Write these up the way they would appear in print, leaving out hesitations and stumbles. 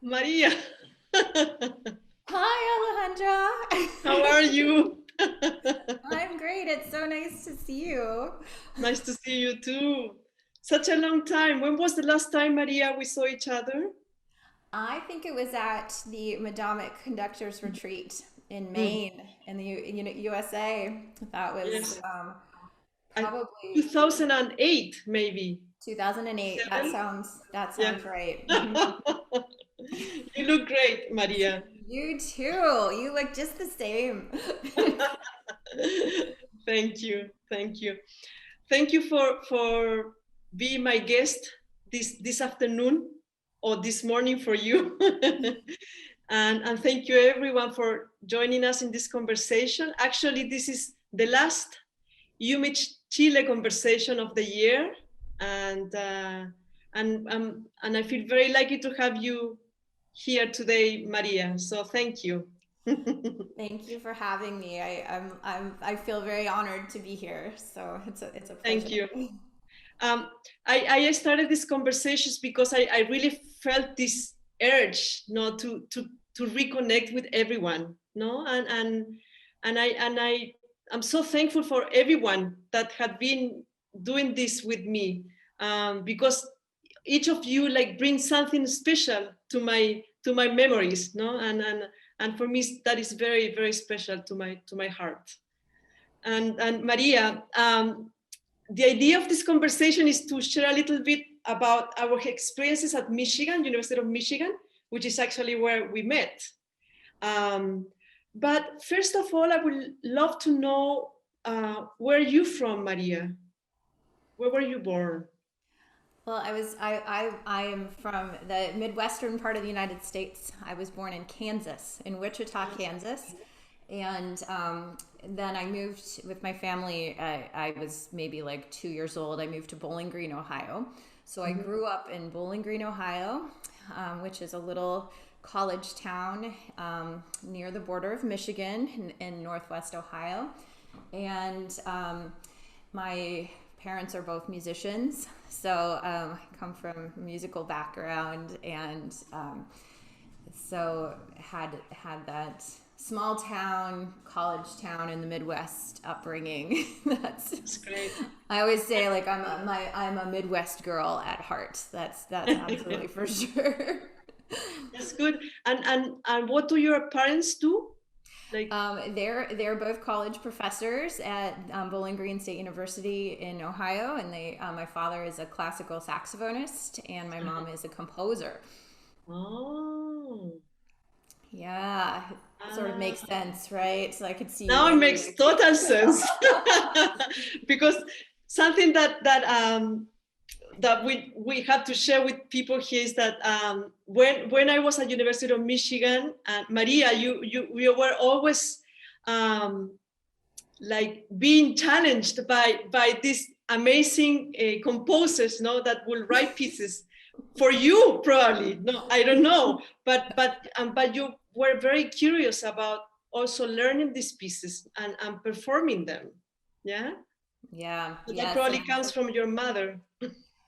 Maria, Hi, how Alejandra. are you? I'm great. It's so nice to see you. Nice to see you too. Such a long time. When was the last time, Maria, we saw each other? I think it was at the Madamic Conductors Retreat in Mm, Maine in the USA. That was yes. I, probably 2008, maybe. 2008. That Seven? sounds that Yeah. sounds right. You look great, Maria. You too. You look just the same. Thank you. Thank you. Thank you for being my guest this afternoon or this morning for you. And thank you everyone for joining us in this conversation. Actually, this is the last UMICHile conversation of the year, and and I feel very lucky to have you here today, Maria. So thank you. Thank you for having me. I feel very honored to be here. So it's a Thank pleasure. you. Um, I started these conversations because I really felt this urge, to reconnect with everyone, no, and I'm so thankful for everyone that had been doing this with me, because each of you like brings something special to my memories, no, and for me that is very very special to my heart. And Maria, the idea of this conversation is to share a little bit about our experiences at Michigan, University of Michigan, which is actually where we met. Um, but first of all, I would love to know, where are you from, Maria? Where were you born? Well, I am from the Midwestern part of the United States. I was born in Kansas, in Wichita, Kansas. And then I moved with my family. I was maybe like 2 years old. I moved to Bowling Green, Ohio. So I Mhm. grew up in Bowling Green, Ohio, which is a little college town near the border of Michigan in Northwest Ohio. And my parents are both musicians, so I come from a musical background, and so had that small town, college town in the Midwest upbringing. That's That's great. I always say like I'm a Midwest girl at heart. That's absolutely for sure. That's good. And what do your parents do? Like, They're both college professors at Bowling Green State University in Ohio, and they my father is a classical saxophonist, and my mom is a composer. oh, Yeah, it sort of makes ah, sense, right? So I could see you now it maybe makes like total sense. Because something that we have to share with people here is that, when I was at University of Michigan, Maria, you were always, um, like being challenged by these amazing composers, no, that will write pieces for you probably. No, I don't know, but you were very curious about also learning these pieces and performing them. Yeah, yeah, so that yeah. probably comes from your mother.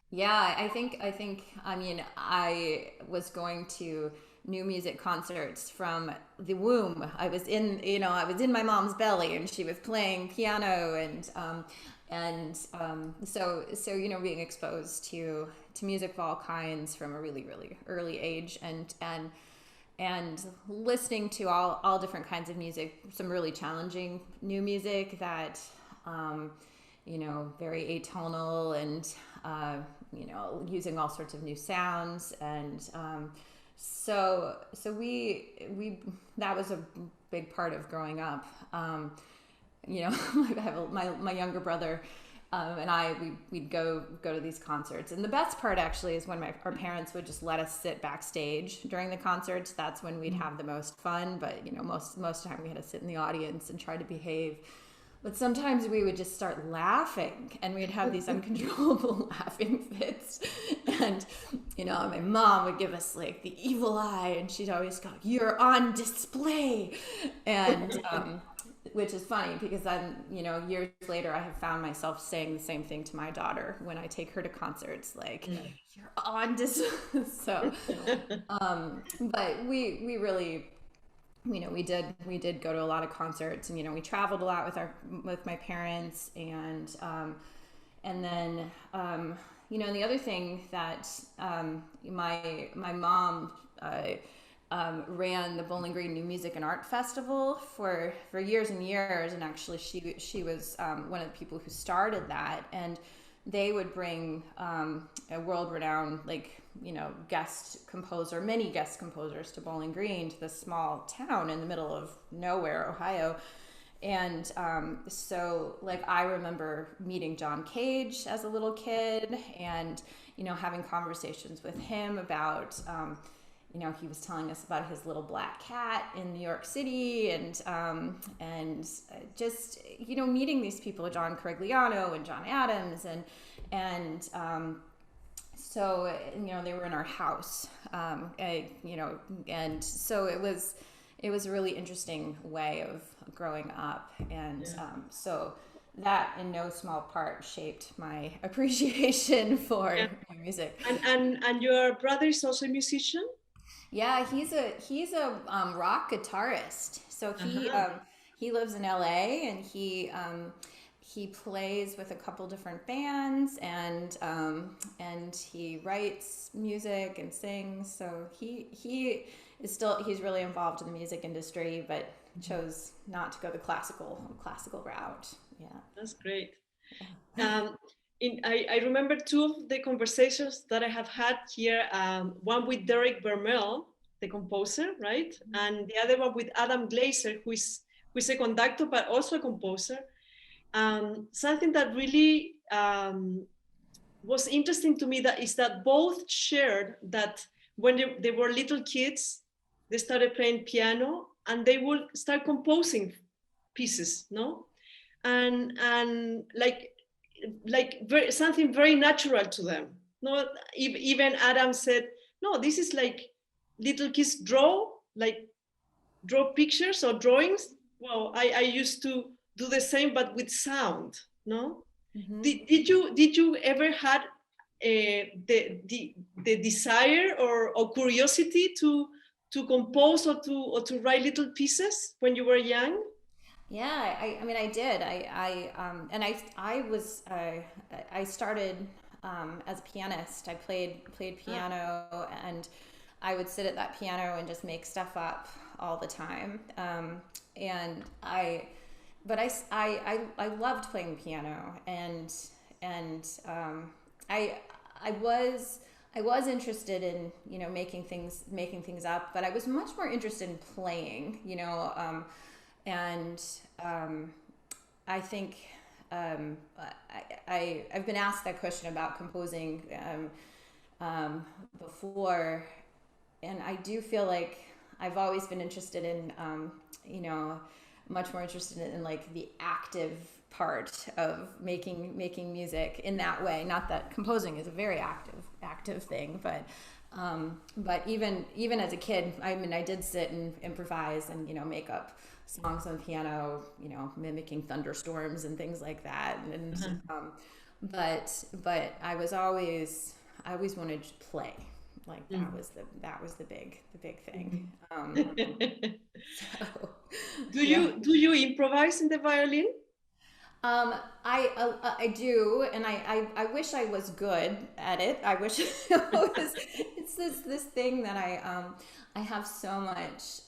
Yeah, I think I mean I was going to new music concerts from the womb. I was in, I was in my mom's belly and she was playing piano, and so being exposed to music of all kinds from a really really early age, and listening to all different kinds of music, some really challenging new music that very atonal, and using all sorts of new sounds, and so we that was a big part of growing up. I have my younger brother, and we'd go to these concerts, and the best part actually is when our parents would just let us sit backstage during the concerts. That's when we'd have the most fun. But most of the time we had to sit in the audience and try to behave. But sometimes we would just start laughing, and we'd have these uncontrollable laughing fits. And, my mom would give us like the evil eye, and she'd always go, "You're on display." And which is funny because then, years later, I have found myself saying the same thing to my daughter when I take her to concerts, like, you're on to so, but we really, we did go to a lot of concerts, and, we traveled a lot with my parents, and then, the other thing that, my mom, ran the Bowling Green New Music and Art Festival for years and years, and actually she was one of the people who started that, and they would bring a world-renowned many guest composers to Bowling Green, to this small town in the middle of nowhere, Ohio. And so I remember meeting John Cage as a little kid, and having conversations with him about he was telling us about his little black cat in New York City, and just meeting these people, John Corigliano and John Adams, and so they were in our house, and so it was a really interesting way of growing up, and so that in no small part shaped my appreciation for music. And your brother is also a musician? Yeah, he's a rock guitarist. So he lives in LA, and he plays with a couple different bands, and he writes music and sings. So he's really involved in the music industry, but chose not to go the classical route. Yeah, that's great. I remember two of the conversations that I have had here, one with Derek Vermeil, the composer, right? And the other one with Adam Glazer, who is a conductor, but also a composer. Something that really was interesting to me is that both shared that when they were little kids, they started playing piano, and they would start composing pieces, no? And something very natural to them. No, even Adam said, no, this is like little kids draw pictures or drawings. Well, I used to do the same, but with sound. No, did you ever had the desire or curiosity to compose or to write little pieces when you were young? Yeah, I mean, I did. I started as a pianist. I played piano, and I would sit at that piano and just make stuff up all the time. But I loved playing the piano, and I was interested in making things up, but I was much more interested in playing. And I think I've been asked that question about composing before, and I do feel like I've always been interested in, much more interested in like the active part of making music in that way. Not that composing is a very active thing, but even as a kid, I mean, I did sit and improvise and make up songs on the piano, mimicking thunderstorms and things like that. And but I always wanted to play. Like that was the big thing. So, do you improvise in the violin? I do, and I wish I was good at it. I wish it's this thing that I have so much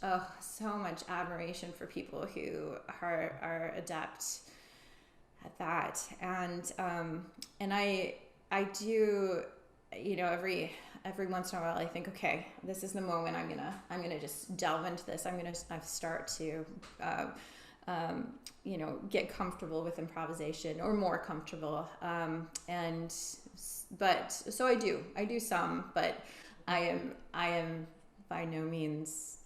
admiration for people who are adept at that, and I do, every once in a while I think, okay, this is the moment I'm gonna just delve into this. I start to get comfortable with improvisation, or more comfortable, but so I do some, but I am by no means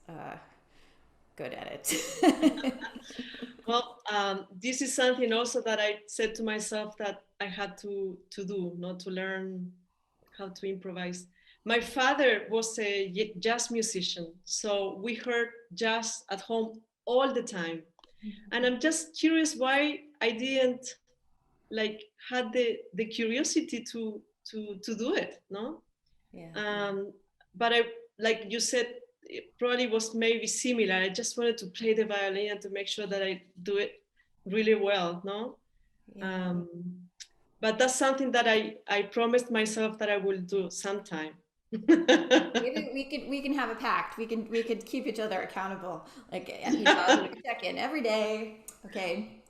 good at it. Well, this is something also that I said to myself that I had to do, not to learn how to improvise. My father was a jazz musician, so we heard jazz at home all the time. And I'm just curious why I didn't like had the curiosity to do it, no? Yeah. But I, like you said, it probably was maybe similar. I just wanted to play the violin and to make sure that I do it really well, no? Yeah. Um, but that's something that I promised myself that I will do sometime. Maybe we can have a pact. We could keep each other accountable. Like check in every day. Okay,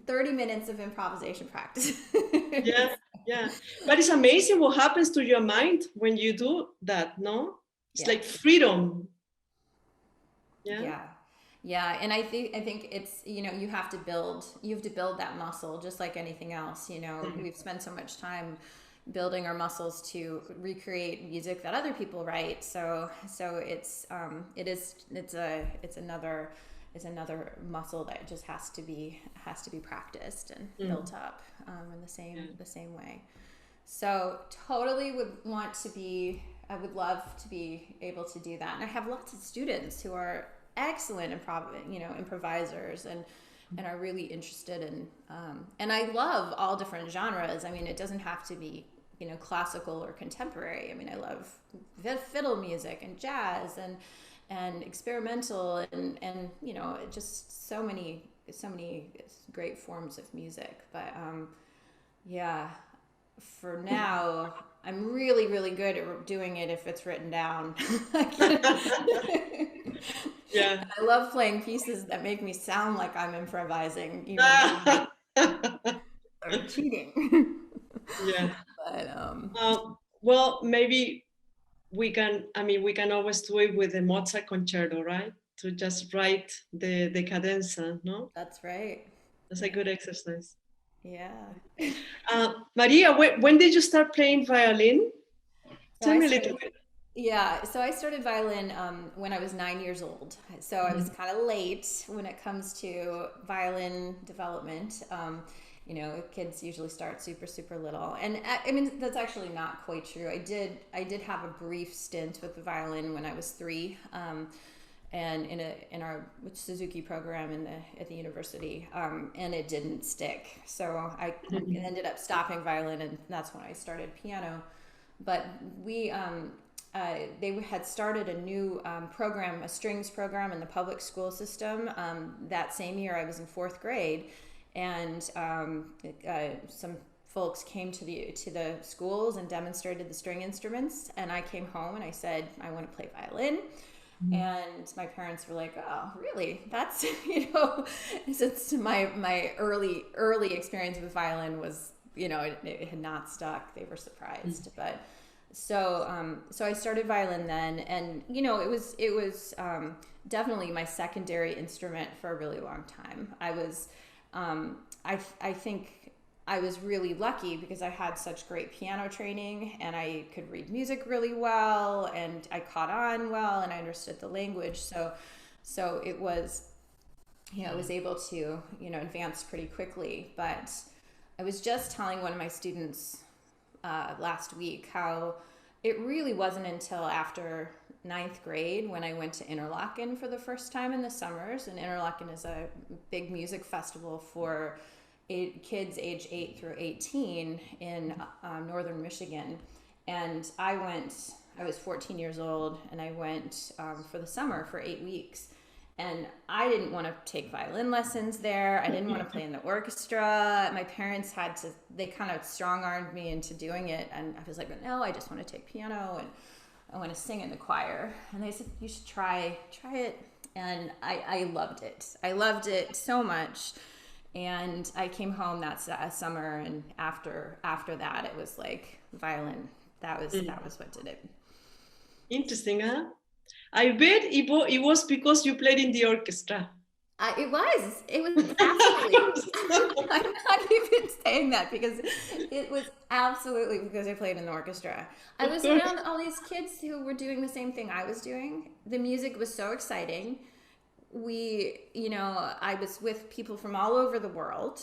30 minutes of improvisation practice. Yeah, yeah. But it's amazing what happens to your mind when you do that, no? It's Yeah. like freedom. Yeah. Yeah. Yeah, and I think it's, you have to build that muscle just like anything else. We've spent so much time building our muscles to recreate music that other people write. So it's another muscle that just has to be practiced and built up in the same way. So totally I would love to be able to do that. And I have lots of students who are excellent improvisers and are really interested in, and I love all different genres. I mean, it doesn't have to be, classical or contemporary. I mean, I love fiddle music and jazz and experimental and just so many great forms of music. But yeah, for now, I'm really, really good at doing it if it's written down. Yeah. I love playing pieces that make me sound like I'm improvising, even Yeah. though or cheating. But Well, maybe we can always do it with the Mozart concerto, right? To just write the cadenza, no? that's right. That's a Yeah. good exercise. Yeah. Maria, when did you start playing violin? So Tell I me a started little bit. Yeah, so I started violin when I was 9 years old. So I was kind of late when it comes to violin development. Kids usually start super, super little, and I mean that's actually not quite true. I did have a brief stint with the violin when I was 3, and in our Suzuki program at the university, and it didn't stick. So I ended up stopping violin, and that's when I started piano. But they had started a new program, a strings program in the public school system. That same year, I was in 4th grade, and some folks came to the schools and demonstrated the string instruments. And I came home and I said, I want to play violin. And my parents were like, "Oh, really? That's since my early experience with violin was it had not stuck. They were surprised, but." So I started violin then, and it was definitely my secondary instrument for a really long time. I think I was really lucky because I had such great piano training, and I could read music really well, and I caught on well, and I understood the language. So it was, I was able to advance pretty quickly. But I was just telling one of my students last week how it really wasn't until after 9th grade when I went to Interlaken for the first time in the summers. And Interlaken is a big music festival for kids age 8 through 18 in northern Michigan. And I was 14 years old, and I went for the summer for 8 weeks. And I didn't want to take violin lessons there. I didn't want to play in the orchestra. My parents they kind of strong-armed me into doing it. And I was like, no, I just want to take piano and I want to sing in the choir. And they said, you should try it. And I loved it. I loved it so much. And I came home that summer, and after that, it was like violin. That was what did it. Interesting, huh? I bet it was because you played in the orchestra. It was absolutely. I'm not even saying that because it was absolutely because I played in the orchestra. I was around all these kids who were doing the same thing I was doing. The music was so exciting. I was with people from all over the world,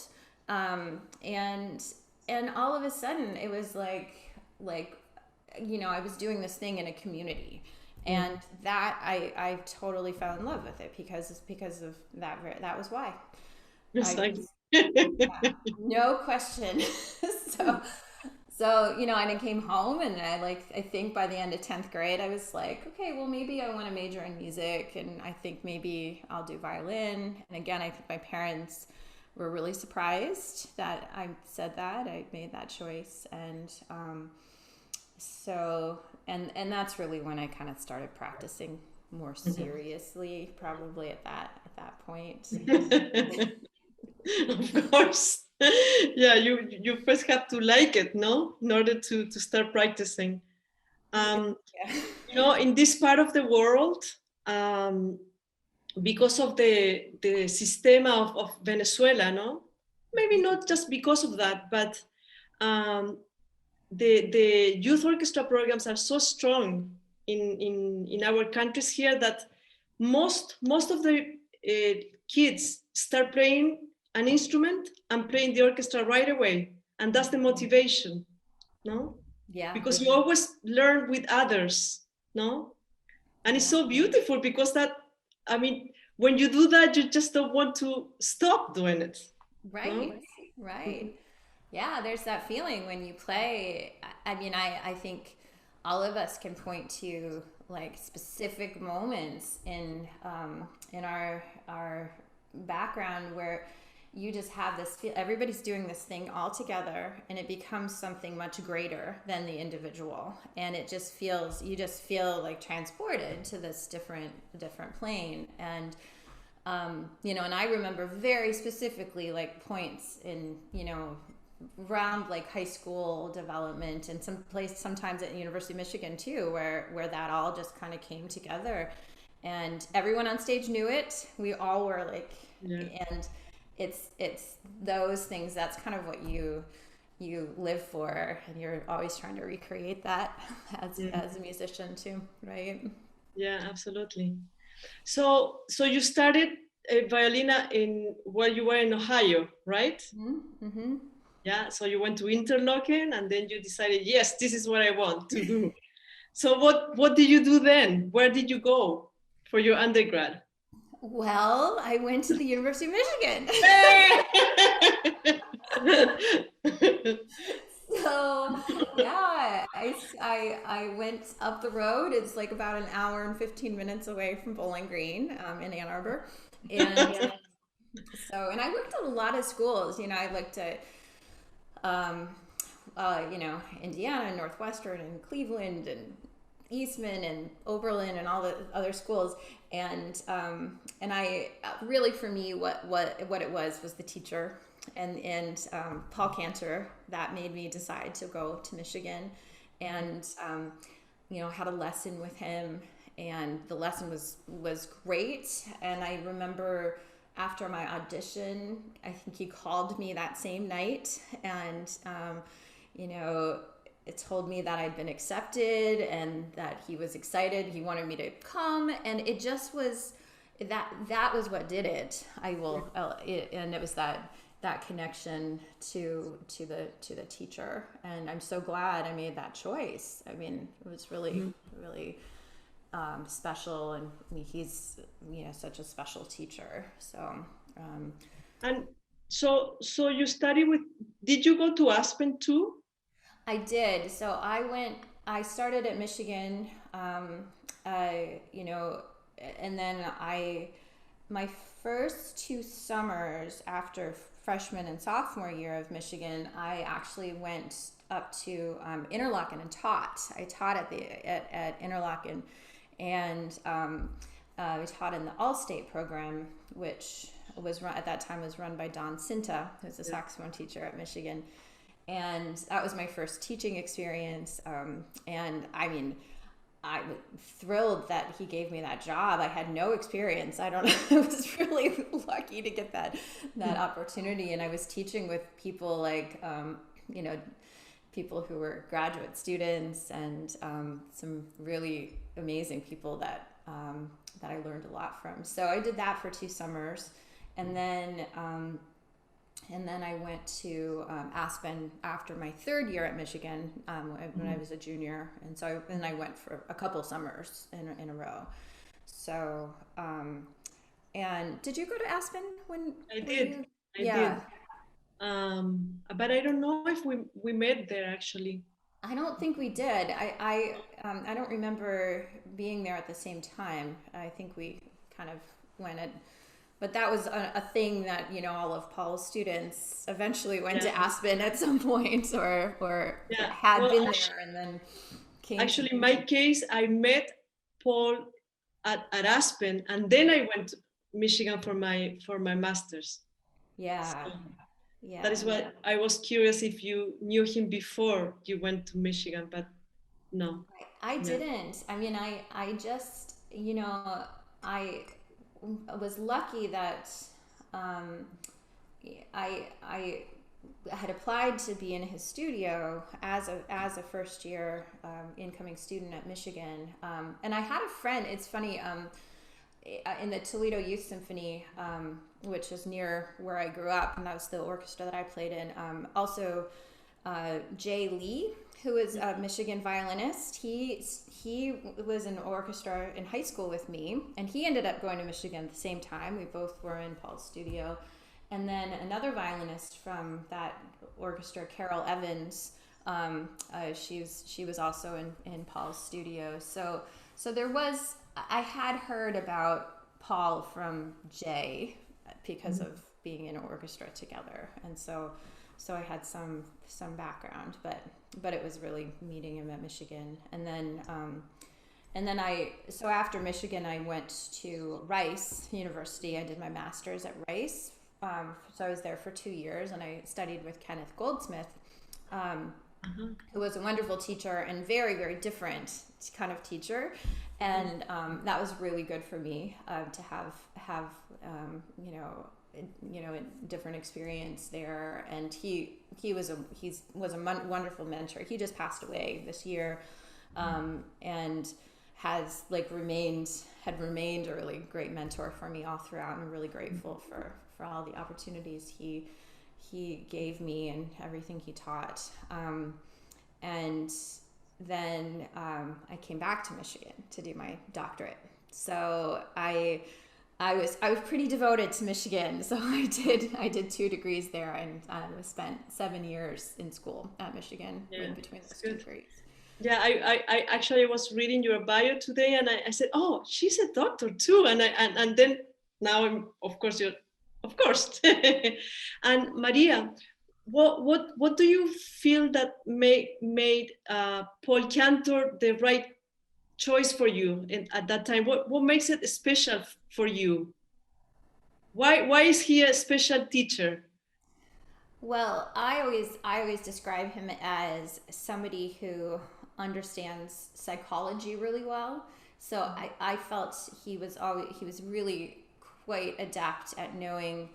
and all of a sudden it was like I was doing this thing in a community, And that I totally fell in love with it because of that. That was why. I Exactly. just, no question. so and I came home and I think by the end of 10th grade, I was like, okay, well, maybe I want to major in music. And I think maybe I'll do violin. And again, I think my parents were really surprised that I said that. I made that choice. And and that's really when I kind of started practicing more seriously, probably at that point. Of course. Yeah, you first have to like it, no? In order to start practicing. Um, Yeah. in this part of the world, um, because of the system of Venezuela, no? Maybe not just because of that, but um, the youth orchestra programs are so strong in our countries here that most of the kids start playing an instrument and playing the orchestra right away, and that's the motivation, no? Yeah. Because you always learn with others, no? And it's Yeah. so beautiful because that, I mean, when you do that, you just don't want to stop doing it, no? Right. Right. Yeah, there's that feeling when you play. I mean, I think all of us can point to like specific moments in our background where you just have this feel, everybody's doing this thing all together and it becomes something much greater than the individual, and it just feels, you just feel like transported to this different plane. And and I remember very specifically like points in, around like high school development and sometimes at University of Michigan too, where that all just kind of came together, and everyone on stage knew it. We all were like, Yeah. and it's those things, that's kind of what you live for, and you're always trying to recreate that as a musician too, right? Yeah, absolutely. So you started violina in while you were in Ohio, right? Mm-hmm. Yeah. So you went to Interlochen, and then you decided, yes, this is what I want to do. So what did you do then? Where did you go for your undergrad? Well, I went to the University of Michigan. So yeah, I went up the road. It's like about an hour and 15 minutes away from Bowling Green, in Ann Arbor. And and I looked at a lot of schools. I looked at, um, Indiana and Northwestern and Cleveland and Eastman and Oberlin and all the other schools. And I really, for me, what it was the teacher, and Paul Cantor, that made me decide to go to Michigan. And had a lesson with him, and the lesson was great. And I remember after my audition, I think he called me that same night, and you know it told me that I'd been accepted and that he was excited. He wanted me to come, and it just was that was what did it. And it was that connection to the teacher, and I'm so glad I made that choice. I mean, it was really special, and he's such a special teacher. So And so you study with, did you go to Aspen too? I did. So I started at Michigan, and then my first 2 summers after freshman and sophomore year of Michigan, I actually went up to Interlochen and taught. I taught at Interlochen, and I taught in the All-State program, which at that time was run by Don Cinta, who's a saxophone teacher at Michigan. And that was my first teaching experience. And I mean, I was thrilled that he gave me that job. I had no experience. I don't know. I was really lucky to get that opportunity. And I was teaching with people like, people who were graduate students, and some really amazing people that I learned a lot from. So I did that for 2 summers. And then and then I went to Aspen after my third year at Michigan when I was a junior, and so then I went for a couple summers in a row. So, and did you go to Aspen I when did. you? I Yeah, did. But I don't know if we met there actually. I don't think we did. I don't remember being there at the same time. I think we kind of went at, but that was a thing that all of Paul's students eventually went Yeah. to Aspen at some point, or Yeah. had Well, been there and then came to actually, in my case, I met Paul at Aspen, and then I went to Michigan for my master's. yeah, So that yeah. is why I was curious if you knew him before you went to Michigan, but no. I Yeah. didn't. I mean, I just, I was lucky that um, I had applied to be in his studio as a first year incoming student at Michigan, and I had a friend. It's funny. In the Toledo Youth Symphony, which is near where I grew up, and that was the orchestra that I played in. Also, Jay Lee, who is a Michigan violinist, he was in orchestra in high school with me, and he ended up going to Michigan at the same time. We both were in Paul's studio, and then another violinist from that orchestra, Carol Evans. She was also in Paul's studio. So there was, I had heard about Paul from Jay because of being in an orchestra together, and so I had some background, but it was really meeting him at Michigan, and then so after Michigan I went to Rice University. I did my master's at Rice, so I was there for 2 years, and I studied with Kenneth Goldsmith, who was a wonderful teacher and very, very different kind of teacher, and that was really good for me to have a different experience there. And he was a wonderful mentor. He just passed away this year, and has had remained a really great mentor for me all throughout. I'm really grateful for all the opportunities he gave me and everything he taught. And then I came back to Michigan to do my doctorate. So I was pretty devoted to Michigan. So I did 2 degrees there, and I spent 7 years in school at Michigan in between those 2 degrees. Yeah, I actually was reading your bio today, and I said, oh, she's a doctor too, and then now I'm, of course, of course. And Maria, what do you feel that made Paul Cantor the right choice for you at that time? What makes it special for you? Why is he a special teacher? Well, I always describe him as somebody who understands psychology really well. So I felt he was really quite adept at knowing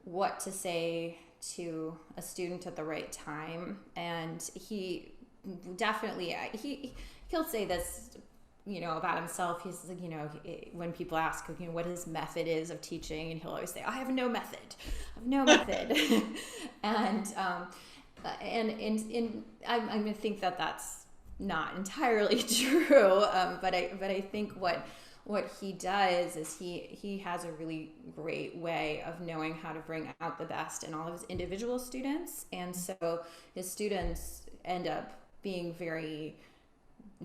what to say to a student at the right time, and he definitely he'll say this about himself. He's like, when people ask, what his method is of teaching, and he'll always say, I have no method. I have no method. and I think that that's not entirely true. But I think what he does is he has a really great way of knowing how to bring out the best in all of his individual students. And so his students end up being very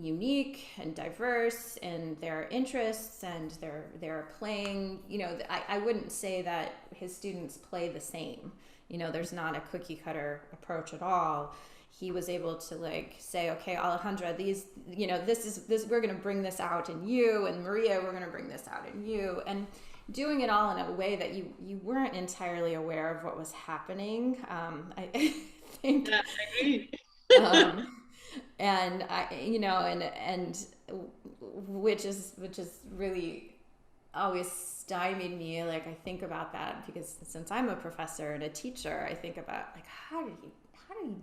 unique and diverse in their interests and their playing. I wouldn't say that his students play the same. There's not a cookie cutter approach at all. He was able to say, okay, Alejandra, these, this we're going to bring this out in you, and Maria, we're going to bring this out in you, and doing it all in a way that you weren't entirely aware of what was happening. I think. Yeah, I agree. And and which is really always stymied me. I think about that, because since I'm a professor and a teacher, I think about how did he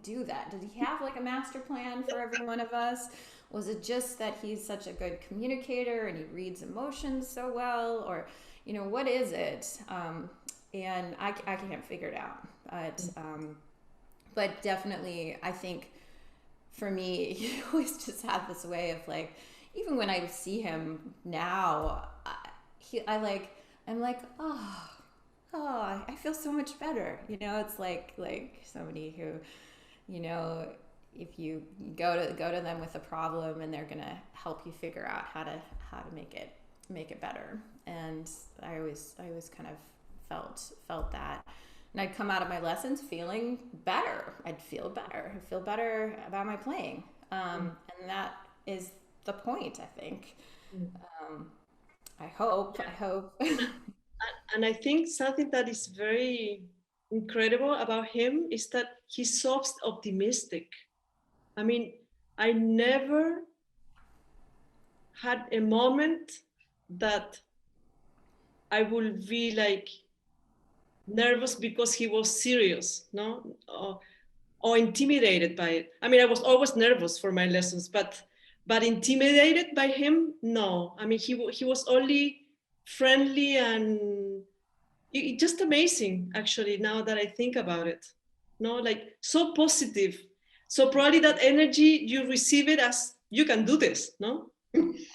do that? Did he have a master plan for every one of us? Was it just that he's such a good communicator and he reads emotions so well, or what is it? and I can't figure it out. But definitely, I think for me, he always just had this way of like, even when I see him now, I'm like, oh, I feel so much better. You know, it's like somebody who, you know, if you go to them with a problem and they're gonna help you figure out how to make it better. And I always kind of felt that. And I'd come out of my lessons feeling better. I'd feel better about my playing. And that is the point, I think. I hope. And I think something that is very incredible about him is that he's so optimistic. I mean, I never had a moment that I would be like nervous because he was serious, no, or intimidated by it. I mean, I was always nervous for my lessons, but intimidated by him, no. I mean, he was only friendly and just amazing. Actually, now that I think about it, no, like so positive. So probably that energy you receive it as you can do this, no?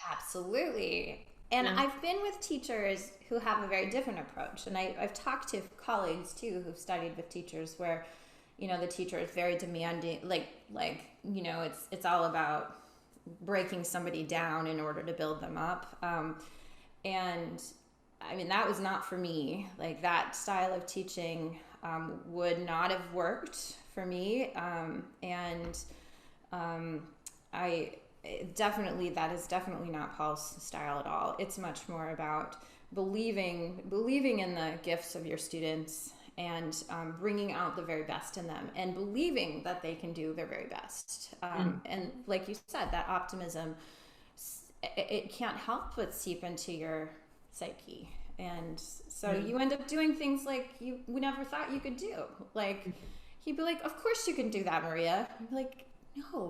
Absolutely. And Yeah. I've been with teachers who have a very different approach. And I've talked to colleagues too who've studied with teachers where, you know, the teacher is very demanding, you know, it's all about breaking somebody down in order to build them up. And I mean, that was not for me. Like that style of teaching would not have worked for me. I that is definitely not Paul's style at all. It's much more about believing in the gifts of your students and bringing out the very best in them and believing that they can do their very best. And like you said, that optimism, it can't help but seep into your psyche. And so you end up doing things like you never thought you could do. Like he'd be like, "Of course you can do that, Maria." I'd be like,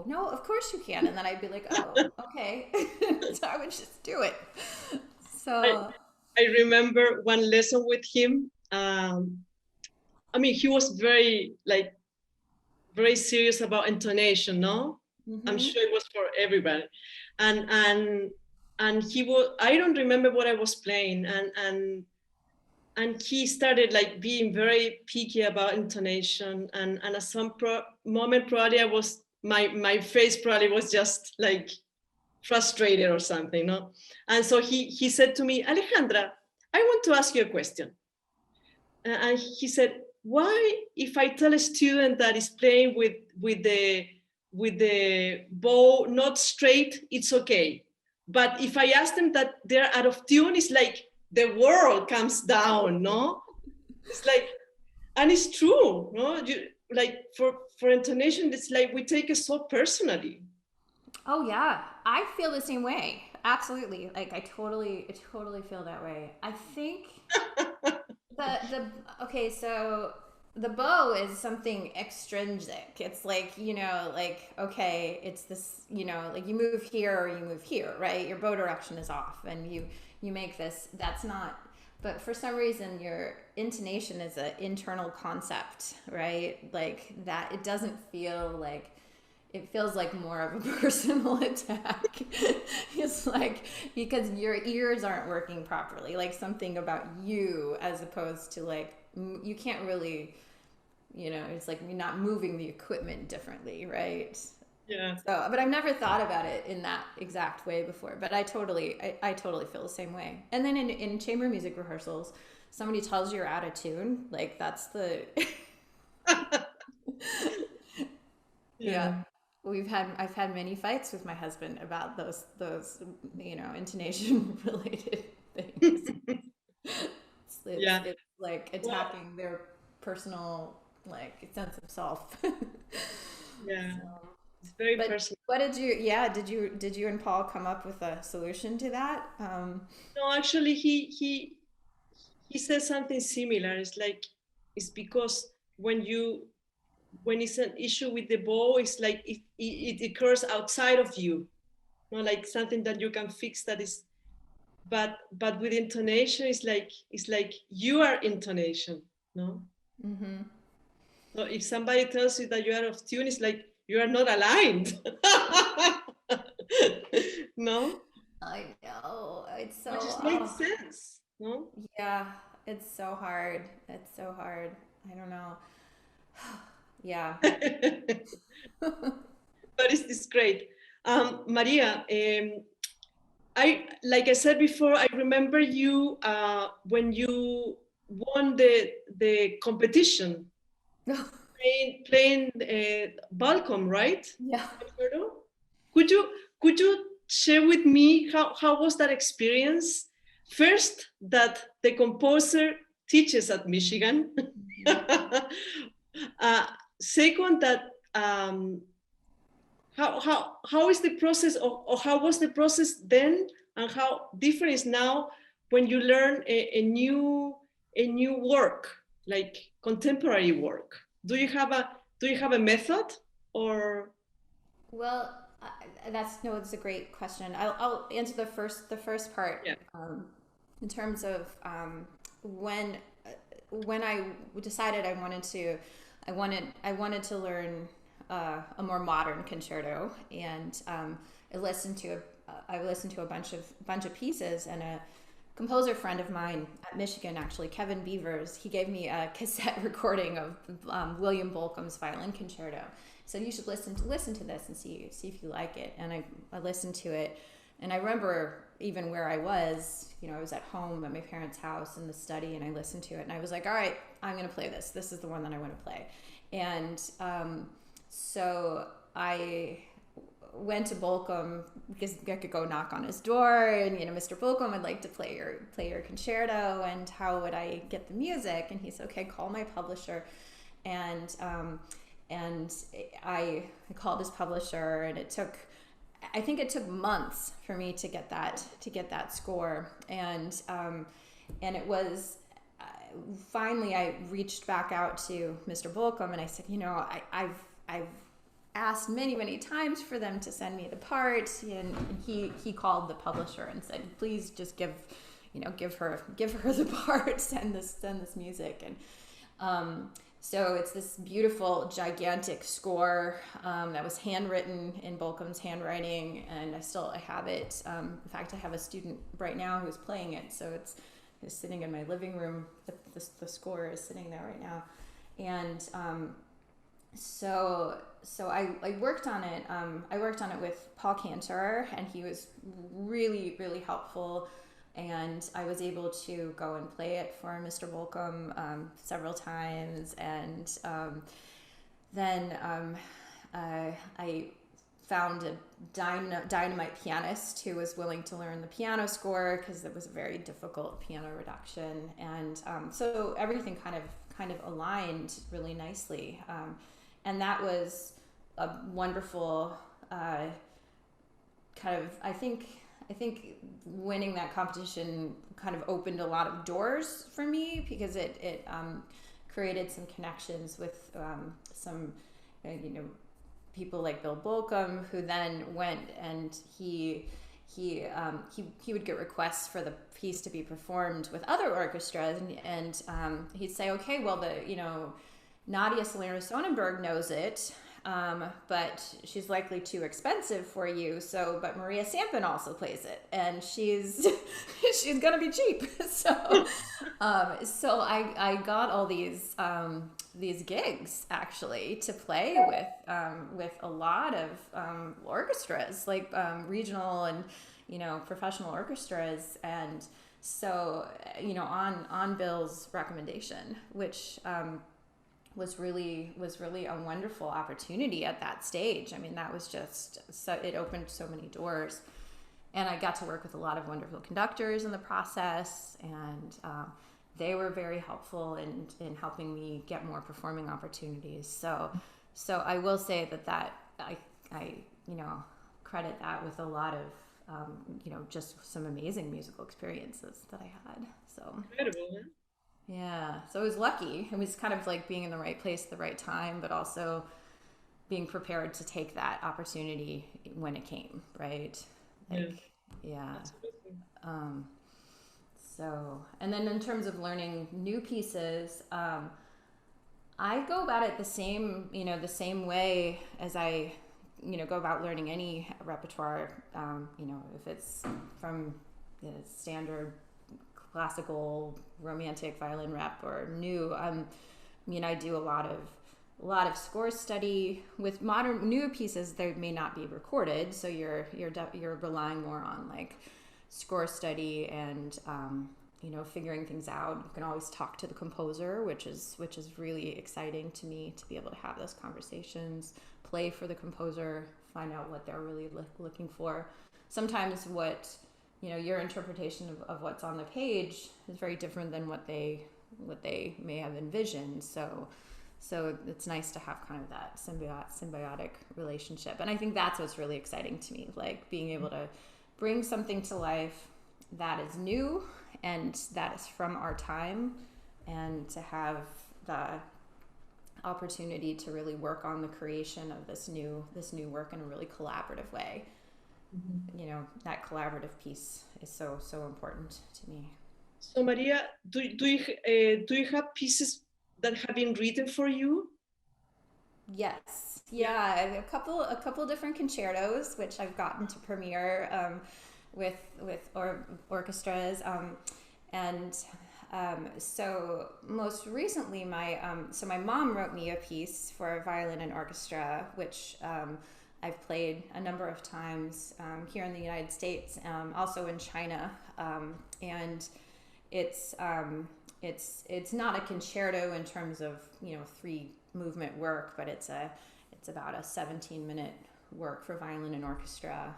no, of course you can. And then I'd be like, oh, okay. So I would just do it. So I remember one lesson with him. I mean, he was very serious about intonation, no? I'm sure it was for everybody. And he was, I don't remember what I was playing. And he started like being very picky about intonation. And at some moment, probably my face probably was just like frustrated or something, no? And so he said to me, Alejandra, I want to ask you a question. And he said, why, if I tell a student that is playing with the bow not straight, it's okay. But if I ask them that they're out of tune, it's like the world comes down, no? It's like, and it's true, no? Like for intonation, it's like we take it so personally. oh yeah, I feel the same way. Absolutely. Like I totally feel that way. I think the okay, so the bow is something extrinsic. It's like, you know, like, okay, it's this, you know, like you move here or you move here, right? Your bow direction is off and you make this, that's not, but for some reason your intonation is an internal concept, right? Like that, it doesn't feel like, it feels like more of a personal attack. It's like because your ears aren't working properly, like something about you as opposed to like you can't really, you know, it's like you're not moving the equipment differently, right? Yeah. So, but I've never thought about it in that exact way before, but I totally feel the same way. And then in chamber music rehearsals, somebody tells you you're out of tune, like that's the yeah. I've had many fights with my husband about those you know, intonation related things. Yeah. It's like Well, attacking their personal like sense of self. yeah. So, It's very but personal. what did you and Paul come up with a solution to that? No, actually, he says something similar. It's like it's because when it's an issue with the bow, it's like it occurs outside of you, not like something that you can fix that is but with intonation, it's like you are intonation, no? Mm-hmm. So if somebody tells you that you are off tune, it's like you are not aligned. No? I know. It's Which so, just makes sense, no? yeah, it's so hard. It's so hard. I don't know. Yeah. But it's great. Maria, I like I said before, I remember you when you won the competition playing Balcom, right? Yeah. Concerto. Could you share with me how was that experience? First, that the composer teaches at Michigan. Mhm. uh, Second, that how is the process, or how was the process then, and how different is now when you learn a new work, like contemporary work? Do you have a method, or Well, that's no, it's a great question. I'll answer the first part yeah? in terms of when when I decided I wanted to learn a more modern concerto, and I listened to a bunch of pieces, and a composer friend of mine at Michigan, actually Kevin Beavers, he gave me a cassette recording of William Bolcom's Violin Concerto. So you should listen to this and see if you like it. And I listened to it, and I remember even where I was. I was at home at my parents' house in the study, and I listened to it, and I was like, all right, I'm going to play this. This is the one that I want to play. And so I went to Bolcom because I could go knock on his door, and Mr. Bolcom, I'd like to play your concerto, and how would I get the music? And he said, okay, call my publisher. And and I called his publisher, and I think it took months for me to get that score. And it was finally I reached back out to Mr. Bolcom, and I said, I've asked many times for them to send me the part, and he called the publisher and said, please just give her the part, send this music. And so it's this beautiful, gigantic score that was handwritten in Bolcom's handwriting, and I have it. In fact, I have a student right now who's playing it, so it's sitting in my living room. The score is sitting there right now, and so I worked on it. I worked on it with Paul Cantor, and he was really, really helpful. And I was able to go and play it for Mr. Bolcom several times. And then I found a dynamite pianist who was willing to learn the piano score, because it was a very difficult piano reduction. And so everything kind of aligned really nicely. And that was a wonderful I think winning that competition kind of opened a lot of doors for me, because it created some connections with some people like Bill Bolcom, who then went, and he would get requests for the piece to be performed with other orchestras, and he'd say, okay, well, Nadia Salerno-Sonnenberg knows it, but she's likely too expensive for you. But Maria Sampen also plays it, and she's gonna be cheap. So I got all these gigs, actually, to play with a lot of orchestras, like regional and professional orchestras. And so on Bill's recommendation, which was really a wonderful opportunity at that stage. I mean, that was just it opened so many doors, and I got to work with a lot of wonderful conductors in the process, and they were very helpful in helping me get more performing opportunities. So I will say that I credit that with a lot of just some amazing musical experiences that I had. So Incredible, huh? yeah, so I was lucky. It was kind of like being in the right place at the right time, but also being prepared to take that opportunity when it came, right? Yeah, Like, yeah. absolutely. Um, so, and then in terms of learning new pieces, I go about it the same, the same way as I, go about learning any repertoire. If it's from standard classical romantic violin rep or new, I do a lot of score study. With modern newer pieces, they may not be recorded, so you're relying more on like score study and figuring things out. You can always talk to the composer, which is really exciting to me, to be able to have those conversations, play for the composer, find out what they're really looking for. Sometimes what your interpretation of what's on the page is very different than what they may have envisioned. So it's nice to have kind of that symbiotic relationship. And I think that's what's really exciting to me, like being able to bring something to life that is new and that is from our time, and to have the opportunity to really work on the creation of this new work in a really collaborative way. Mm-hmm. That collaborative piece is so important to me. So Maria, do you have pieces that have been written for you? Yes, yeah, a couple different concertos which I've gotten to premiere with orchestras, and so most recently my mom wrote me a piece for violin and orchestra, which I've played a number of times here in the United States, also in China, and it's not a concerto in terms of 3 movement work, but it's about a 17-minute work for violin and orchestra,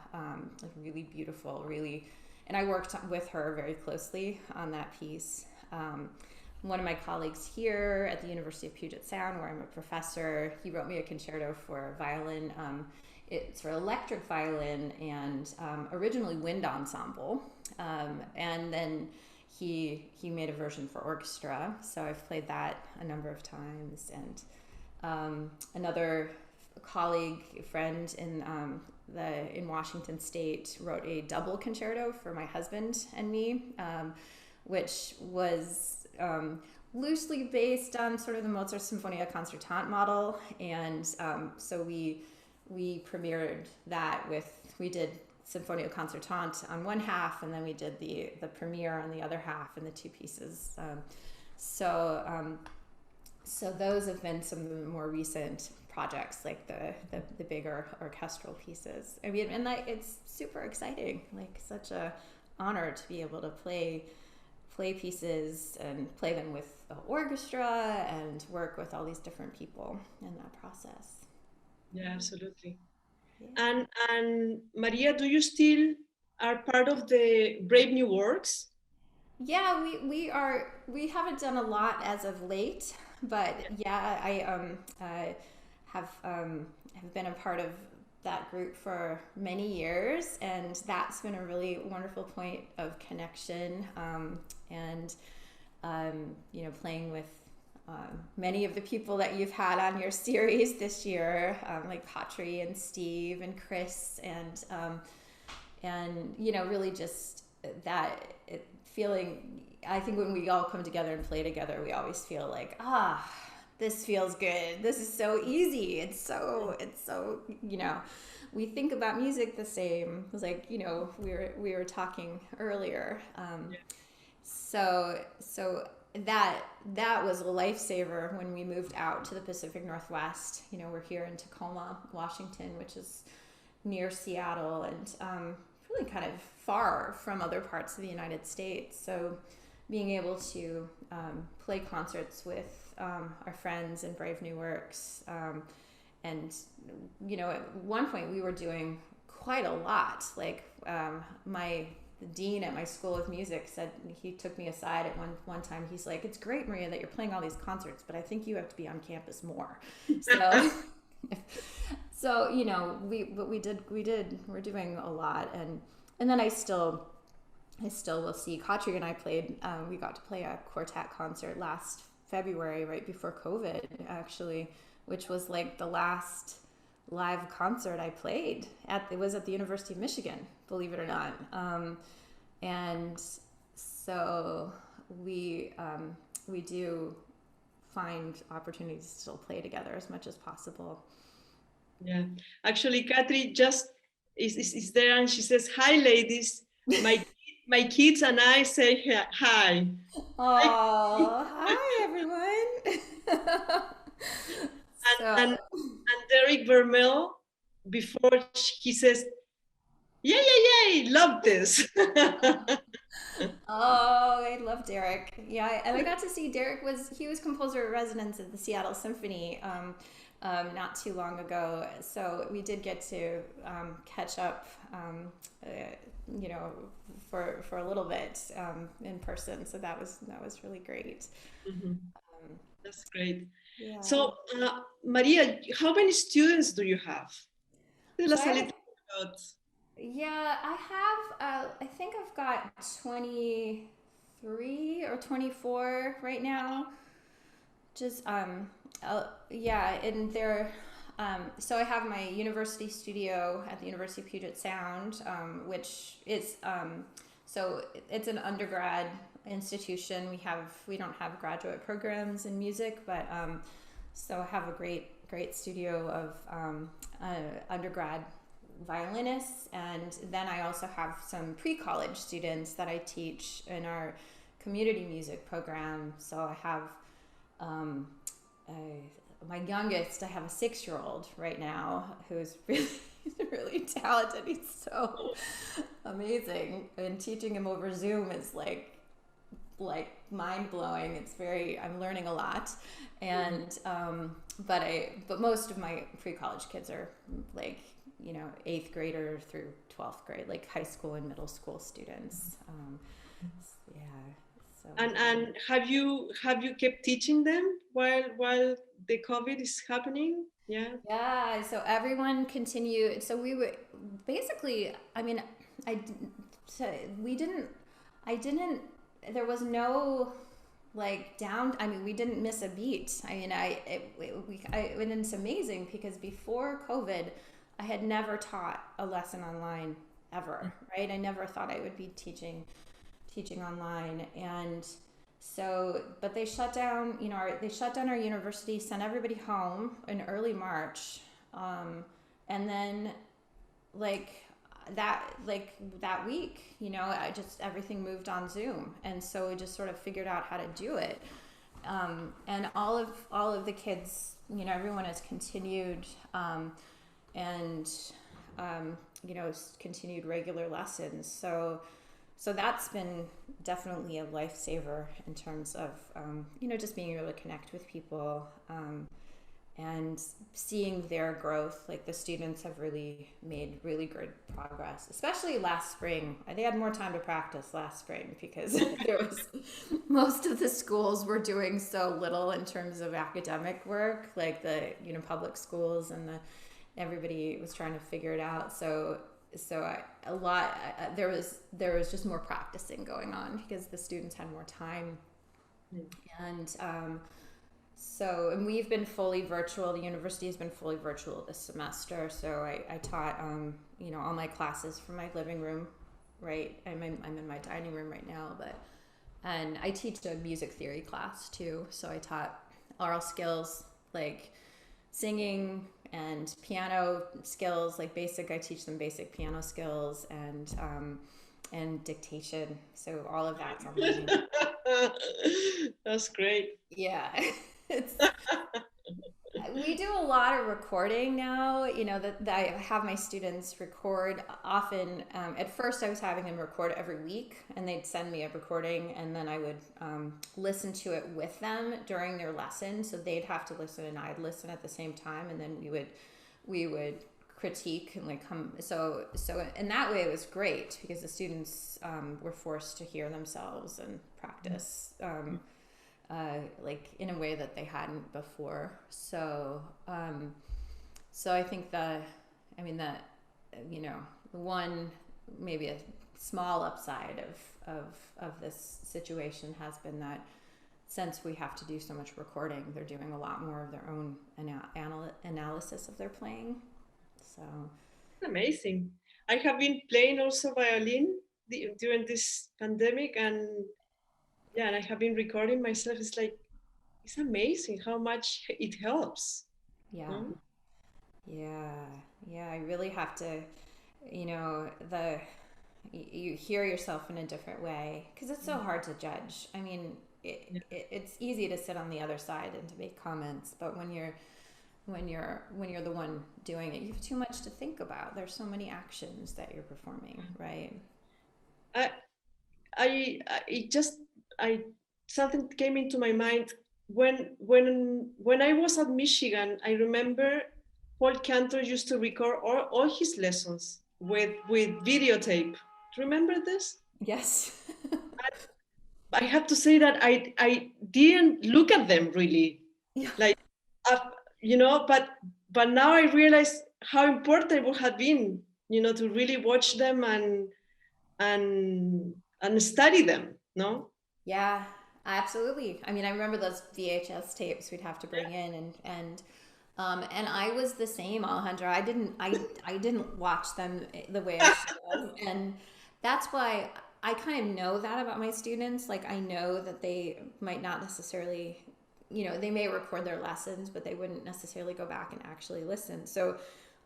really beautiful, really. And I worked with her very closely on that piece. One of my colleagues here at the University of Puget Sound, where I'm a professor, he wrote me a concerto for violin. It's for electric violin and originally wind ensemble, and then he made a version for orchestra. So I've played that a number of times. And another colleague, friend in Washington State, wrote a double concerto for my husband and me, which was loosely based on sort of the Mozart Sinfonia Concertante model. And so we premiered that we did Sinfonia Concertante on one half, and then we did the premiere on the other half, and the 2 pieces. So those have been some of the more recent projects, like the bigger orchestral pieces. I mean, and it's super exciting, like such a honor to be able to play pieces and play them with the orchestra and work with all these different people in that process. Yeah, absolutely. Yeah. And Maria, do you still are part of the Brave New Works? Yeah, we haven't done a lot as of late, but yeah, I have been a part of that group for many years, and that's been a really wonderful point of connection, and playing with many of the people that you've had on your series this year, like Patri and Steve and Chris, and really just that feeling. I think when we all come together and play together, we always feel like, this feels good. This is so easy. It's so we think about music the same. It was like, we were talking earlier. So that was a lifesaver when we moved out to the Pacific Northwest. We're here in Tacoma, Washington, which is near Seattle, and really kind of far from other parts of the United States. So being able to play concerts with our friends in Brave New Works, and at one point we were doing quite a lot. Like the dean at my school of music said, he took me aside at one time. He's like, "It's great, Maria, that you're playing all these concerts, but I think you have to be on campus more." So we're doing a lot, and then I still will see. Katri and I played. We got to play a quartet concert last February, right before COVID, actually, which was like the last live concert I played it was at the University of Michigan, believe it or not. And so we do find opportunities to still play together as much as possible. Yeah, actually, Katri just is there, and she says, "Hi, ladies. My kids and I say hi." Hi. Oh, hi everyone. So, And Derek Vermel, before he says, "Yay, yay, yay! Love this." oh, I love Derek. Yeah, and I got to see Derek he was composer in residence at the Seattle Symphony not too long ago. So we did get to catch up, uh, you know, for a little bit in person. So that was really great. Mhm. That's great. Yeah. So, Maria, how many students do you have? Tell So us a little about. yeah, I have, I think I've got 23 or 24 right now. Just, yeah, and so I have my university studio at the University of Puget Sound, which is, so it's an undergrad institution. We don't have graduate programs in music, but, so I have a great studio of, undergrad violinists, and then I also have some pre-college students that I teach in our community music program. So I have um, my youngest, I have a 6-year-old right now who's really really talented. He's so amazing, and teaching him over Zoom is like mind blowing. I'm learning a lot, and but most of my pre-college kids are like 8th grader through 12th grade, like high school and middle school students. Yeah. So. And have you kept teaching them while the COVID is happening? Yeah. Yeah, so everyone continued. So we were basically, I mean, I, so we didn't, I didn't, there was no like down, I mean, we didn't miss a beat. I mean, and it's amazing because before COVID, I had never taught a lesson online ever, right? I never thought I would be teaching online. And so, but they shut down, they shut down our university, sent everybody home in early March. And then like that week, everything moved on Zoom. And so we just sort of figured out how to do it. And all of the kids, everyone has continued, and, continued regular lessons. So that's been definitely a lifesaver in terms of, just being able to connect with people, and seeing their growth. Like the students have really made really good progress, especially last spring. They had more time to practice last spring because most of the schools were doing so little in terms of academic work, like the, public schools, and everybody was trying to figure it out. So there was just more practicing going on because the students had more time. And and we've been fully virtual. The university has been fully virtual this semester. So I taught all my classes from my living room, right? I'm in my dining room right now, and I teach a music theory class too. So I taught oral skills like singing and piano skills, like I teach them basic piano skills, and dictation. So all of that's online. That's great. Yeah. We do a lot of recording now, that I have my students record often. At first I was having them record every week, and they'd send me a recording, and then I would listen to it with them during their lesson. So they'd have to listen and I'd listen at the same time, and then we would critique and so in that way it was great because the students were forced to hear themselves and practice in a way that they hadn't before. So I think one, maybe a small upside of this situation has been that since we have to do so much recording, they're doing a lot more of their own analysis of their playing. So amazing. I have been playing also violin during this pandemic, and yeah, and I have been recording myself. It's like, it's amazing how much it helps. Yeah. No? Yeah. Yeah. I really have to, you know, you hear yourself in a different way because it's so hard to judge. I mean, Yeah. it's easy to sit on the other side and to make comments, but when you're the one doing it, you have too much to think about. There's so many actions that you're performing, right? I, it just, I, something came into my mind when I was at Michigan. I remember Paul Cantor used to record all his lessons with videotape. Remember this? Yes. I have to say that I didn't look at them really, Yeah. like, uh, but now I realize how important it would have been, to really watch them and study them. No. Yeah, absolutely. I mean, I remember those VHS tapes we'd have to bring in, and I was the same, Alejandra. I didn't watch them the way I should have, and that's why I kind of know that about my students. Like, I know that they might not necessarily, they may record their lessons, but they wouldn't necessarily go back and actually listen. So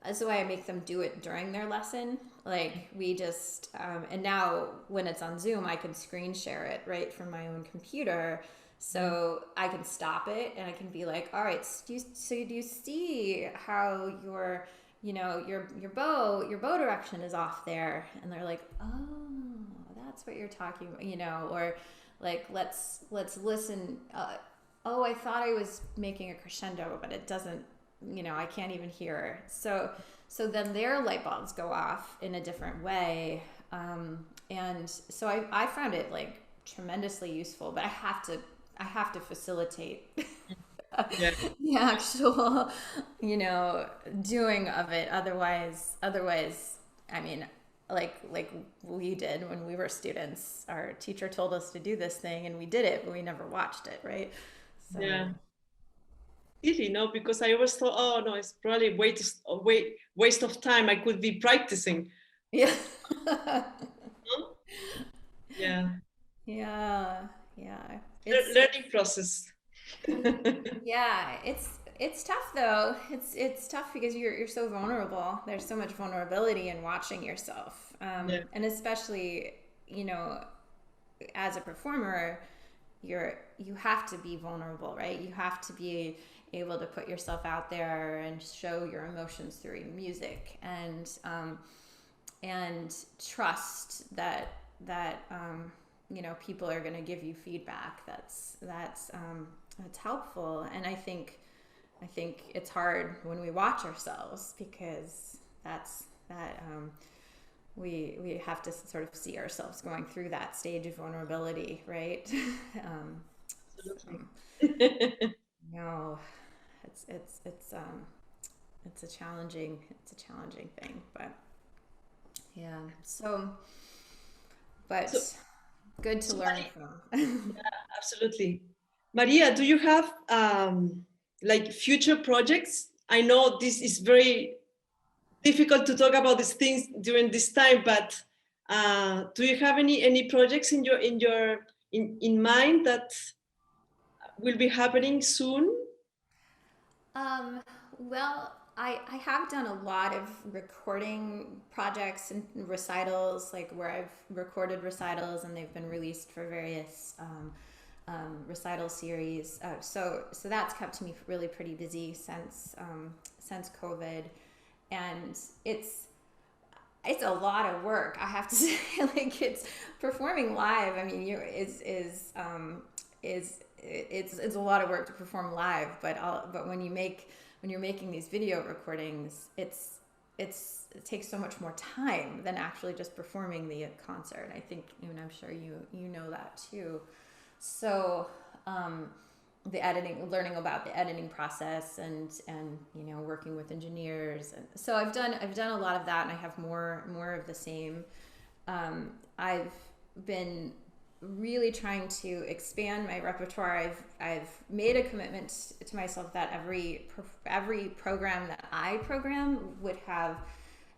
that's why I make them do it during their lesson. Like, we just, and now when it's on Zoom, I can screen share it right from my own computer. So I can stop it and I can be like, all right, so do you see how your bow direction is off there? And they're like, oh, that's what you're talking about, or like, let's listen. Oh, I thought I was making a crescendo, but it doesn't, I can't even hear. So then their light bulbs go off in a different way. And so I found it like tremendously useful, but I have to facilitate Yeah. the actual, doing of it. Otherwise, I mean, like we did when we were students, our teacher told us to do this thing and we did it, but we never watched it. Right. So, Yeah. Easy, no, because I always thought, oh no, it's probably waste of time. I could be practicing. yeah. No? Yeah. Yeah. Yeah. Learning process. Yeah, it's tough though. It's tough because you're so vulnerable. There's so much vulnerability in watching yourself, Yeah. and especially as a performer, you have to be vulnerable, right? You have to be able to put yourself out there and show your emotions through your music, and trust that people are going to give you feedback that's helpful. And I think it's hard when we watch ourselves because we have to sort of see ourselves going through that stage of vulnerability, right? Absolutely. No, it's a challenging thing, but yeah. But So, good to so learn from. absolutely. Maria, do you have like future projects? I know this is very difficult to talk about these things during this time, but do you have any projects in mind that will be happening soon? Well, I have done a lot of recording projects and recitals, like where I've recorded recitals and they've been released for various recital series. So that's kept me really pretty busy since COVID, and it's a lot of work. I have to say, like, it's performing live. I mean, it's a lot of work to perform live, but when you're making these video recordings, it takes so much more time than actually just performing the concert. I think, I'm sure you know that too. So the editing, learning about the editing process, and working with engineers, and so I've done a lot of that, and I have more of the same. I've been really trying to expand my repertoire. I've made a commitment to myself that every program that I program would have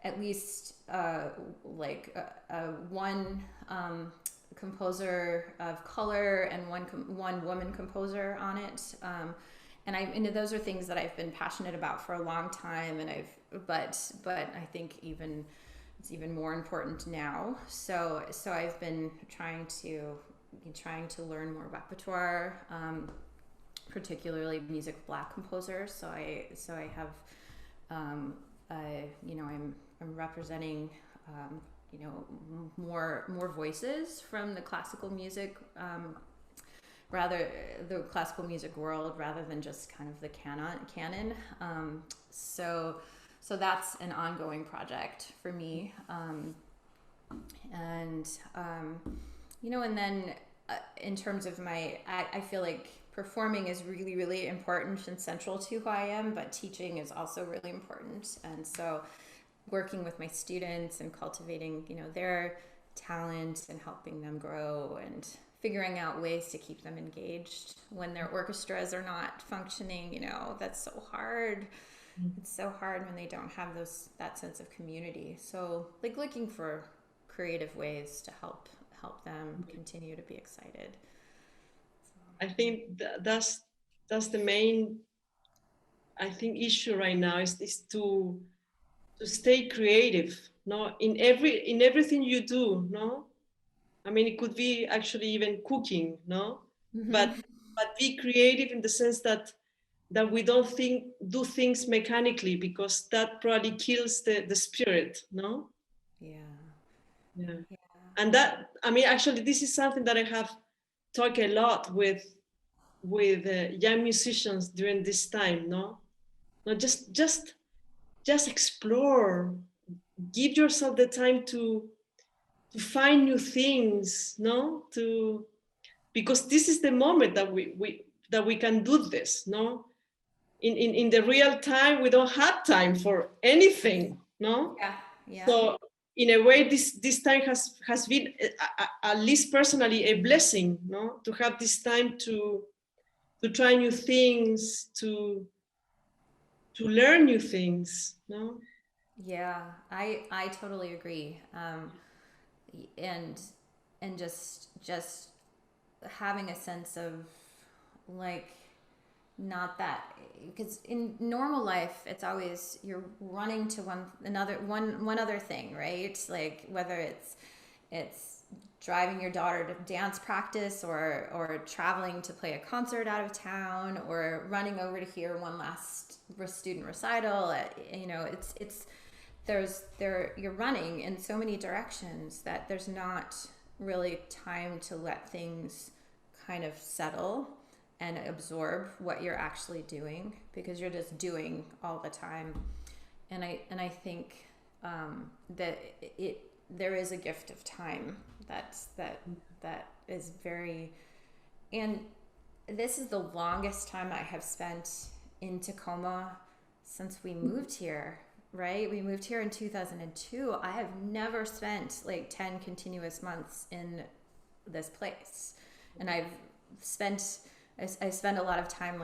at least one composer of color and one woman composer on it. And those are things that I've been passionate about for a long time, and but I think it's even more important now. So I've been trying to learn more repertoire, particularly music of Black composers. So I have I'm representing more voices from the classical music, rather the classical music world, rather than just kind of the canon. So that's an ongoing project for me, and then in terms of I feel like performing is really, really important and central to who I am, but teaching is also really important. And so working with my students and cultivating, their talent and helping them grow and figuring out ways to keep them engaged when their orchestras are not functioning, that's so hard. It's so hard when they don't have that sense of community. So looking for creative ways to help them continue to be excited. I think that's the main, I think, issue right now is to stay creative, no, in everything you do, no. I mean, it could be actually even cooking, no, but be creative in the sense that we don't do things mechanically, because that probably kills the spirit, no. Yeah. And that, I mean, actually, this is something that I have talked a lot with young musicians during this time, no, just explore, give yourself the time to find new things, no, because this is the moment that we can do this, no. In the real time, we don't have time for anything, no. Yeah. So in a way, this time has been, at least personally, a blessing, no, to have this time to try new things, to learn new things, no. Yeah, I totally agree. And just having a sense of not that, because in normal life it's always you're running to one other thing, right? Whether it's driving your daughter to dance practice, or traveling to play a concert out of town, or running over to hear one last student recital. You're running in so many directions that there's not really time to let things kind of settle and absorb what you're actually doing, because you're just doing all the time. And I think that there is a gift of time that is very, and this is the longest time I have spent in Tacoma since we moved here. Right? We moved here in 2002. I have never spent 10 continuous months in this place. And I spend a lot of time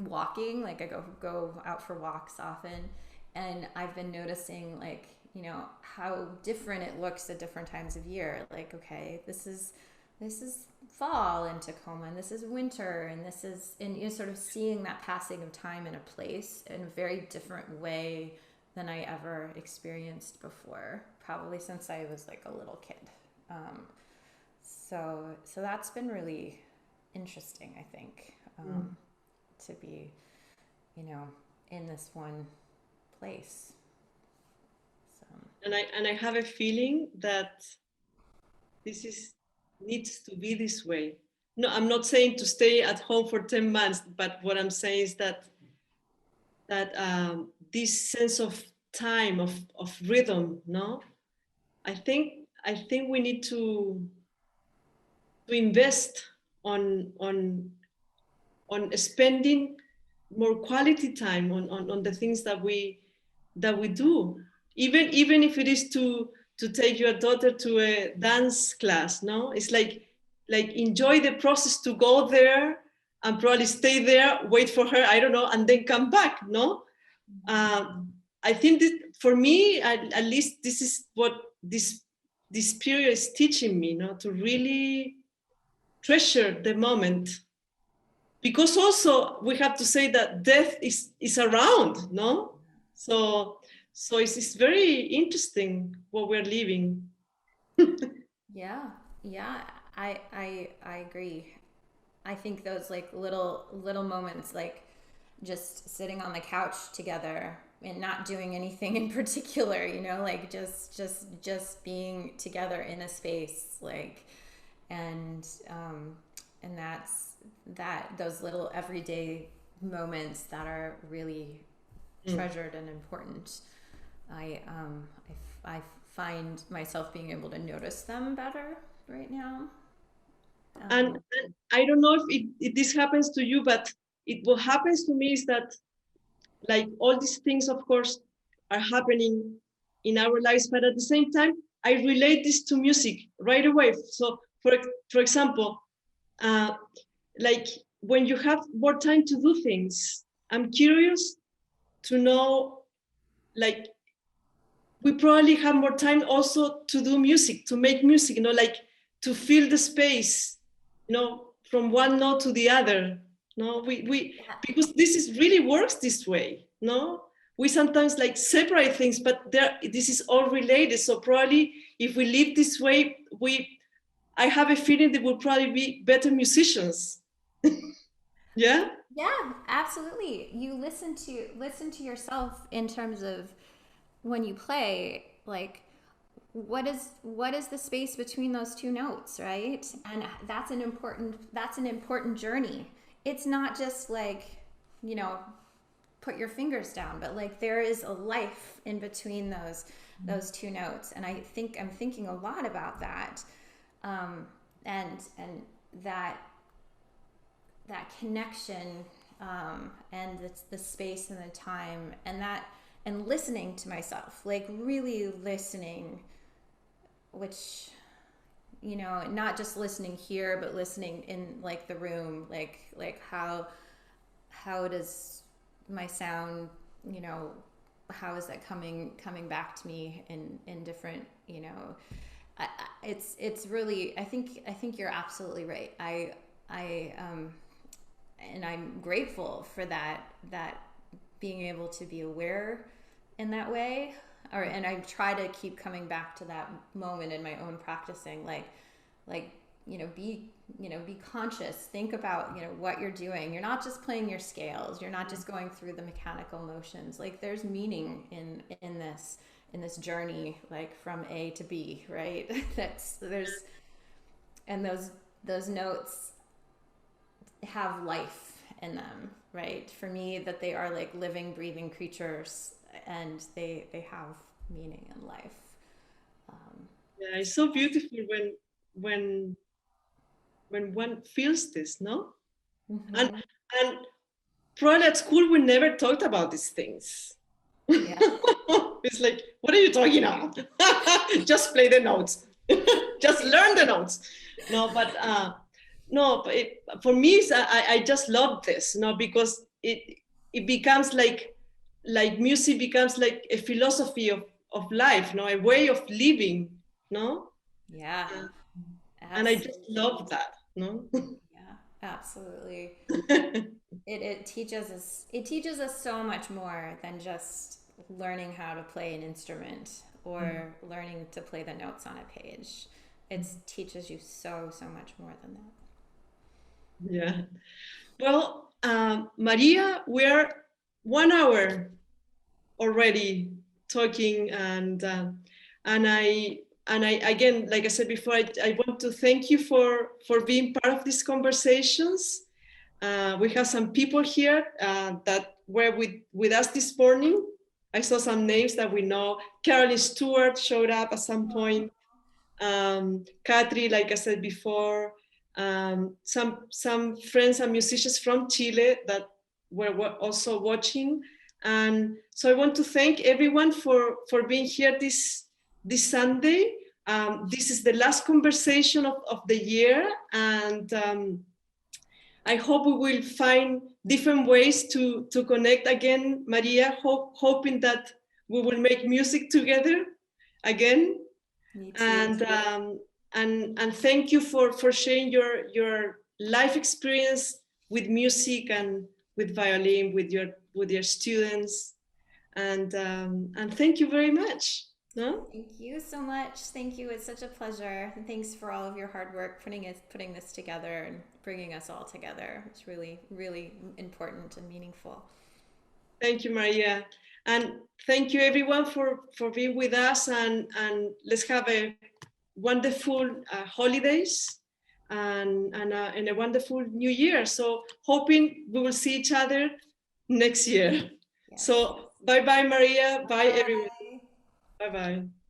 walking, I go out for walks often. And I've been noticing how different it looks at different times of year. Okay, this is fall in Tacoma, and this is winter, and you're sort of seeing that passing of time in a place in a very different way than I ever experienced before, probably since I was a little kid. So that's been really interesting, I think, to be, in this one place. So. And I have a feeling that this needs to be this way. No, I'm not saying to stay at home for 10 months, but what I'm saying is that this sense of time, of rhythm, no? I think we need to invest on spending more quality time on the things that we do, even if it is to take your daughter to a dance class, no? It's like enjoy the process to go there and probably stay there, wait for her, I don't know, and then come back, no? I think that for me, at least this is what this period is teaching me, to really treasure the moment. Because also we have to say that death is around, no? So it's very interesting what we're living. Yeah, yeah, I agree. I think those like little moments, like just sitting on the couch together and not doing anything in particular, like just being together in a space, like, and that those little everyday moments that are really treasured and important. I find myself being able to notice them better right now. And I don't know if this happens to you, but what happens to me is that, like, all these things, of course, are happening in our lives, but at the same time, I relate this to music right away. So, for example, like when you have more time to do things, I'm curious to know, like, we probably have more time also to do music, to make music, like to fill the space, from one note to the other. No, we because this is really works this way. No, we sometimes like separate things, but this is all related. So probably if we live this way, I have a feeling that we'll probably be better musicians. Yeah. Yeah, absolutely. You listen to yourself in terms of when you play, like what is the space between those two notes, right? And that's an important journey. It's not just like, put your fingers down, but like there is a life in between those two notes. And I'm thinking a lot about that. And that connection, and the space and the time, and listening to myself, like really listening, which, not just listening here, but listening in like the room, like how does my sound, how is that coming back to me in different, it's really, I think you're absolutely right. And I'm grateful for that being able to be aware in that way, and I try to keep coming back to that moment in my own practicing, be conscious, think about, what you're doing. You're not just playing your scales, you're not just going through the mechanical motions, like there's meaning in this journey, like from A to B, right? And those notes have life in them, right? For me, that they are like living, breathing creatures, and they have meaning in life. Yeah, it's so beautiful when one feels this, no? Mm-hmm. And probably at school we never talked about these things. Yeah. It's like, what are you talking about? Just play the notes. Just learn the notes. But for me, I just love this, because it becomes like music becomes like a philosophy of life, a way of living, no? Yeah. And I just love that, no? Yeah, absolutely. It teaches us so much more than just learning how to play an instrument or learning to play the notes on a page. It teaches you so much more than that. Yeah. Well, Maria, we're 1 hour already talking, and I again, like I said before, I want to thank you for being part of these conversations. We have some people here that were with us this morning. I saw some names that we know. Carolyn Stewart showed up at some point. Katri, like I said before. Some friends and musicians from Chile that were also watching. And so I want to thank everyone for being here this Sunday. This is the last conversation of the year, and I hope we will find different ways to connect again, Maria, hoping that we will make music together again. Me too. And thank you for sharing your life experience with music and with violin with your students. And thank you very much. No? Thank you so much. Thank you. It's such a pleasure. And thanks for all of your hard work putting this together and bringing us all together. It's really, really important and meaningful. Thank you, Maria. And thank you everyone for being with us, and let's have a wonderful holidays and a wonderful new year. So hoping we will see each other next year. Yes. So bye-bye, Maria. Bye, Bye. everyone. Bye-bye.